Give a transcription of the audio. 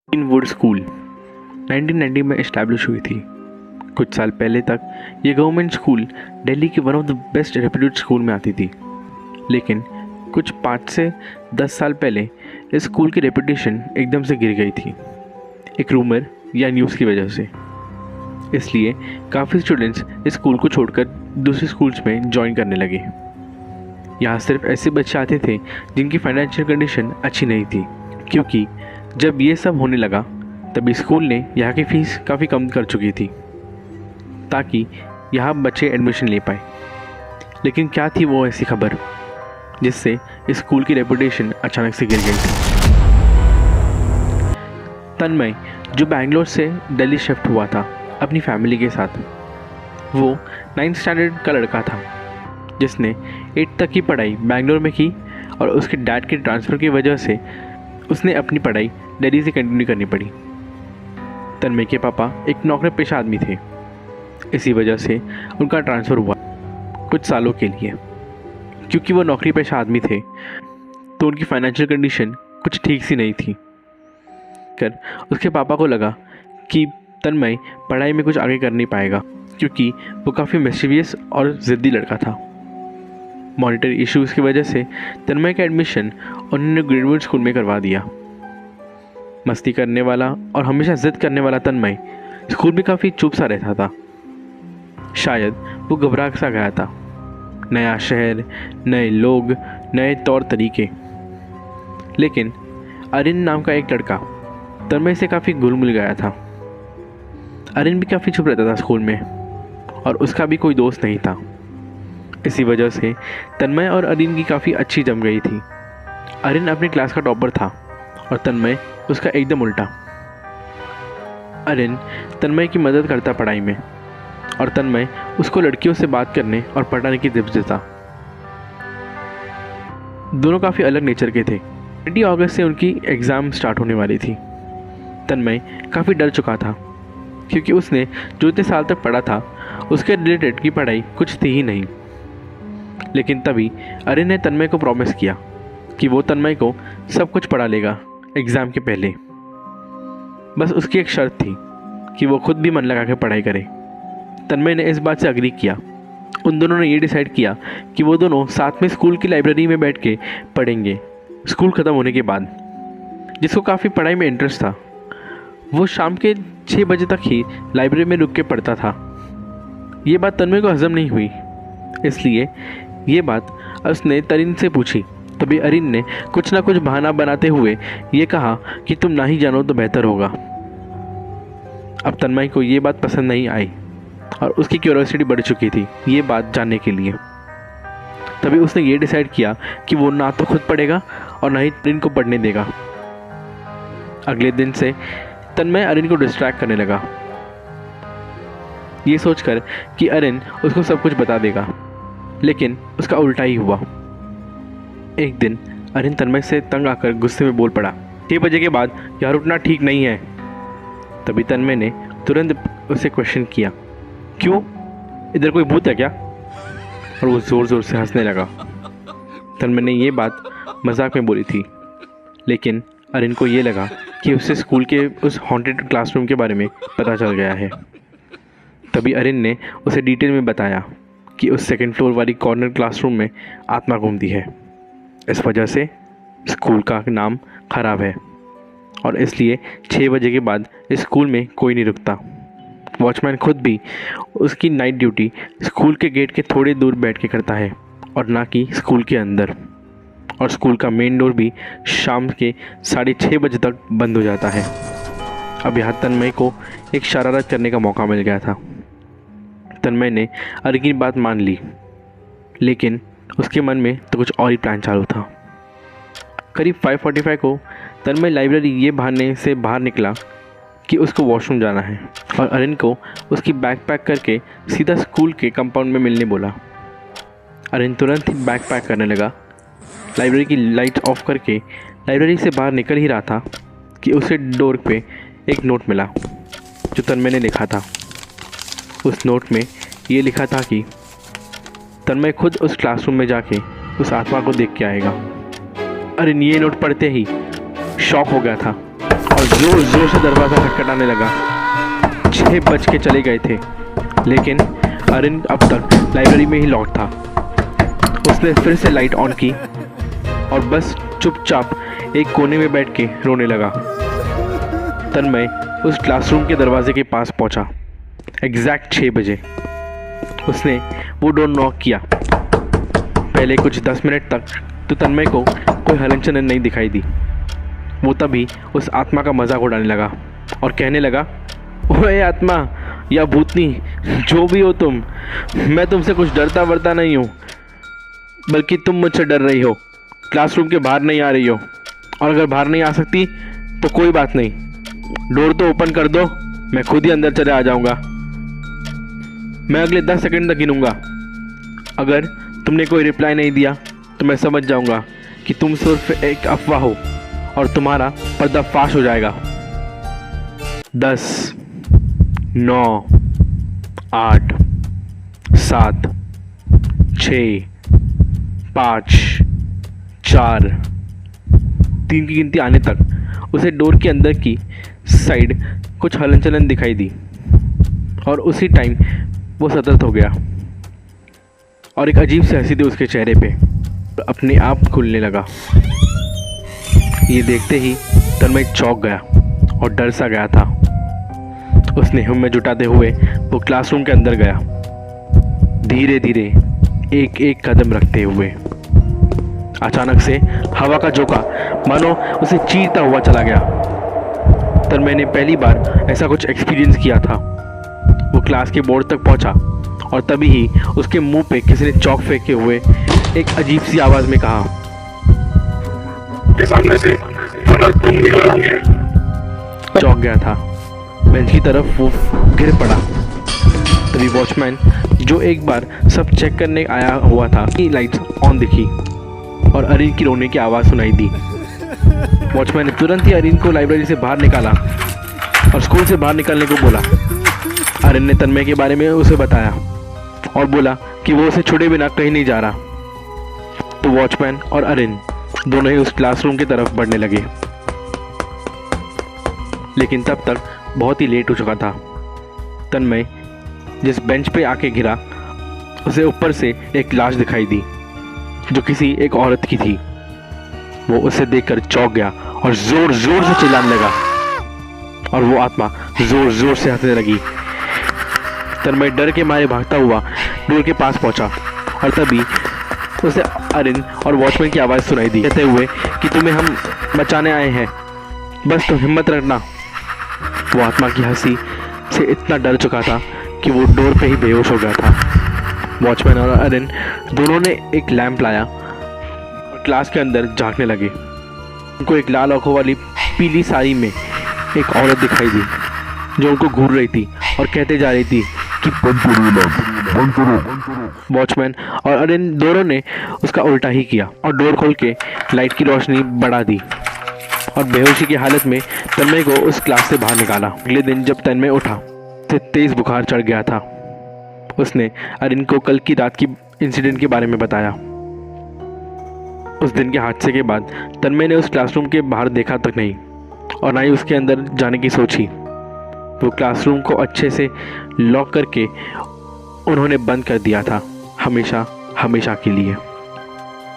Would school 1990 में establish हुई थी। कुछ साल पहले तक ये गवर्नमेंट स्कूल दिल्ली के one of the best reputed school में आती थी, लेकिन कुछ 5 से 10 साल पहले इस स्कूल की रेपुटेशन एकदम से गिर गई थी, एक रूमर या न्यूज़ की वजह से। इसलिए काफ़ी स्टूडेंट्स इस स्कूल को छोड़कर दूसरे स्कूल्स में ज्वाइन करने लगे। यहाँ सिर्फ ऐसे बच्चे आते थे जिनकी फाइनेंशियल कंडीशन अच्छी नहीं थी, क्योंकि जब ये सब होने लगा तभी स्कूल ने यहाँ की फ़ीस काफ़ी कम कर चुकी थी ताकि यहाँ बच्चे एडमिशन ले पाए। लेकिन क्या थी वो ऐसी खबर जिससे इस स्कूल की रेपुटेशन अचानक से गिर गई थी। तन्मय, जो बैंगलोर से दिल्ली शिफ्ट हुआ था अपनी फैमिली के साथ, वो 9th स्टैंडर्ड का लड़का था जिसने 8th तक की पढ़ाई बैंगलोर में की और उसके डैड के ट्रांसफ़र की वजह से उसने अपनी पढ़ाई दिल्ली से कंटिन्यू करनी पड़ी। तन्मय के पापा एक नौकरी पेशा आदमी थे, इसी वजह से उनका ट्रांसफ़र हुआ कुछ सालों के लिए। क्योंकि वो नौकरी पेशा आदमी थे तो उनकी फाइनेंशियल कंडीशन कुछ ठीक सी नहीं थी। उसके पापा को लगा कि तन्मय पढ़ाई में कुछ आगे कर नहीं पाएगा, क्योंकि वो काफ़ी मिस्चीवियस और ज़िद्दी लड़का था। मॉनिटरी इश्यूज़ की वजह से तन्मय का एडमिशन उन्होंने ग्रेडवुड स्कूल में करवा दिया। मस्ती करने वाला और हमेशा ज़िद करने वाला तन्मय स्कूल में काफ़ी चुप सा रहता था। शायद वो घबरा सा गया था। नया शहर, नए लोग, नए तौर तरीके। लेकिन अरिन नाम का एक लड़का तन्मय से काफ़ी घुल मिल गया था। अरिन भी काफ़ी चुप रहता था स्कूल में और उसका भी कोई दोस्त नहीं था। इसी वजह से तन्मय और अरिन की काफ़ी अच्छी जम गई थी। अरिन अपनी क्लास का टॉपर था और तन्मय उसका एकदम उल्टा। अरिन तन्मय की मदद करता पढ़ाई में और तन्मय उसको लड़कियों से बात करने और पढ़ाने की टिप्स देता। दोनों काफ़ी अलग नेचर के थे। 20 अगस्त से उनकी एग्ज़ाम स्टार्ट होने वाली थी। तन्मय काफ़ी डर चुका था, क्योंकि उसने जो इतने साल तक पढ़ा था उसके रिलेटेड की पढ़ाई कुछ थी ही नहीं। लेकिन तभी अरिन ने तन्मय को प्रॉमिस किया कि वो तन्मय को सब कुछ पढ़ा लेगा एग्ज़ाम के पहले। बस उसकी एक शर्त थी कि वो खुद भी मन लगा के पढ़ाई करे। तन्मय ने इस बात से अग्री किया। उन दोनों ने ये डिसाइड किया कि वो दोनों साथ में स्कूल की लाइब्रेरी में बैठ के पढ़ेंगे। स्कूल ख़त्म होने के बाद जिसको काफ़ी पढ़ाई में इंटरेस्ट था वो शाम के 6 बजे तक ही लाइब्रेरी में रुक के पढ़ता था। ये बात तन्मय को हजम नहीं हुई, इसलिए ये बात उसने तरिन से पूछी। तभी अरिन ने कुछ ना कुछ बहाना बनाते हुए ये कहा कि तुम ना ही जानो तो बेहतर होगा। अब तन्मय को ये बात पसंद नहीं आई और उसकी क्यूरियोसिटी बढ़ चुकी थी ये बात जानने के लिए। तभी उसने ये डिसाइड किया कि वो ना तो खुद पढ़ेगा और ना ही अरिन को पढ़ने देगा। अगले दिन से तन्मय अरिन को डिस्ट्रैक्ट करने लगा, ये सोचकर कि अरिन उसको सब कुछ बता देगा, लेकिन उसका उल्टा ही हुआ। एक दिन अरिन तन्मय से तंग आकर गुस्से में बोल पड़ा, 6 बजे के बाद यार उठना ठीक नहीं है। तभी तन्मय ने तुरंत उसे क्वेश्चन किया, क्यों, इधर कोई भूत है क्या? और वो ज़ोर ज़ोर से हंसने लगा। तन्मय ने ये बात मजाक में बोली थी, लेकिन अरिन को ये लगा कि उससे स्कूल के उस हॉन्टेड क्लासरूम के बारे में पता चल गया है। तभी अरिन ने उसे डिटेल में बताया कि उस 2nd फ्लोर वाली कॉर्नर क्लासरूम में आत्मा घूमती है। इस वजह से स्कूल का नाम ख़राब है और इसलिए 6 बजे के बाद इस स्कूल में कोई नहीं रुकता। वॉचमैन खुद भी उसकी नाइट ड्यूटी स्कूल के गेट के थोड़े दूर बैठ के करता है और ना कि स्कूल के अंदर। और स्कूल का मेन डोर भी शाम के 6:30 बजे तक बंद हो जाता है। अब यहाँ तन्मय को एक शरारत करने का मौका मिल गया था। तन्मय ने अरिन की बात मान ली, लेकिन उसके मन में तो कुछ और ही प्लान चालू था। करीब 5:45 को तन्मय लाइब्रेरी ये बहाने से बाहर निकला कि उसको वॉशरूम जाना है और अरिन को उसकी बैग पैक करके सीधा स्कूल के कंपाउंड में मिलने बोला। अरिन तुरंत ही बैग पैक करने लगा। लाइब्रेरी की लाइट ऑफ करके लाइब्रेरी से बाहर निकल ही रहा था कि उसे डोर पे एक नोट मिला जो तन्मय ने लिखा था। उस नोट में ये लिखा था कि तन्मय खुद उस क्लासरूम में जाके उस आत्मा को देख के आएगा। अरिन ये नोट पढ़ते ही शॉक हो गया था और जोर जोर से दरवाज़ा खटखटाने लगा। 6 बज के चले गए थे, लेकिन अरिन अब तक लाइब्रेरी में ही लॉक था। उसने फिर से लाइट ऑन की और बस चुपचाप एक कोने में बैठ के रोने लगा। तन्मय उस क्लासरूम के दरवाजे के पास पहुंचा। एग्जैक्ट 6 बजे उसने वो डोर नॉक किया। पहले कुछ 10 मिनट तक तो तन्मय को कोई हलन चलन नहीं दिखाई दी। वो तभी उस आत्मा का मजाक उड़ाने लगा और कहने लगा, ओए आत्मा या भूतनी, जो भी हो तुम, मैं तुमसे कुछ डरता वरता नहीं हूँ, बल्कि तुम मुझसे डर रही हो। क्लासरूम के बाहर नहीं आ रही हो, और अगर बाहर नहीं आ सकती तो कोई बात नहीं, डोर तो ओपन कर दो, मैं खुद ही अंदर चले आ जाऊँगा। मैं अगले 10 सेकंड तक गिनूंगा। अगर तुमने कोई रिप्लाई नहीं दिया तो मैं समझ जाऊंगा कि तुम सिर्फ एक अफवाह हो और तुम्हारा पर्दाफाश हो जाएगा। 10, 9, 8, 7, 6, 5, 4, 3 की गिनती आने तक उसे डोर के अंदर की साइड कुछ हलन चलन दिखाई दी और उसी टाइम वो सतर्क हो गया और एक अजीब सी हंसी थी उसके चेहरे पे, अपने आप खुलने लगा। ये देखते ही तन्मय चौंक गया और डर सा गया था। उसने हिम्मत जुटाते हुए वो क्लासरूम के अंदर गया, धीरे धीरे एक एक कदम रखते हुए। अचानक से हवा का झोंका मानो उसे चीरता हुआ चला गया। तन्मय ने पहली बार ऐसा कुछ एक्सपीरियंस किया था। वो क्लास के बोर्ड तक पहुंचा और तभी ही उसके मुंह पे किसी ने चौक फेंके हुए एक अजीब सी आवाज में कहा, सामने से तुम निकल आए। चौंक गया था। बेंच की तरफ वो गिर पड़ा। तभी वॉचमैन, जो एक बार सब चेक करने आया हुआ था, की लाइट्स ऑन दिखी और अरिन की रोने की आवाज़ सुनाई दी। वॉचमैन ने तुरंत ही अरिन को लाइब्रेरी से बाहर निकाला और स्कूल से बाहर निकलने को बोला। अरिन ने तन्मय के बारे में उसे बताया और बोला कि वो उसे छुड़े बिना कहीं नहीं जा रहा। तो वॉचमैन और अरिन दोनों ही उस क्लासरूम की तरफ बढ़ने लगे, लेकिन तब तक बहुत ही लेट हो चुका था। तन्मय जिस बेंच पे आके गिरा, उसे ऊपर से एक लाश दिखाई दी जो किसी एक औरत की थी। वो उसे देखकर चौंक गया और जोर जोर से चिल्लाने लगा और वो आत्मा जोर जोर से हंसने लगी। तन्मय डर के मारे भागता हुआ डोर के पास पहुंचा और तभी उसे अरिन और वॉचमैन की आवाज़ सुनाई दी, कहते हुए कि तुम्हें हम बचाने आए हैं, बस तुम हिम्मत रखना। वो आत्मा की हंसी से इतना डर चुका था कि वो डोर पे ही बेहोश हो गया था। वॉचमैन और अरिन दोनों ने एक लैंप लाया और क्लास के अंदर झांकने लगे। उनको एक लाल आंखों वाली पीली साड़ी में एक औरत दिखाई दी जो उनको घूर रही थी और कहते जा रही थी कि बंद करो। वॉचमैन और अरिन दोनों ने उसका उल्टा ही किया और डोर खोल के लाइट की रोशनी बढ़ा दी और बेहोशी की हालत में तन्मय को उस क्लास से बाहर निकाला। अगले दिन जब तन्मय उठा, उसे तेज बुखार चढ़ गया था। उसने अरिन को कल की रात की इंसिडेंट के बारे में बताया। उस दिन के हादसे के बाद तन्मय ने उस क्लासरूम के बाहर देखा तक नहीं और ना ही उसके अंदर जाने की सोची। वो क्लासरूम को अच्छे से लॉक करके उन्होंने बंद कर दिया था, हमेशा हमेशा के लिए।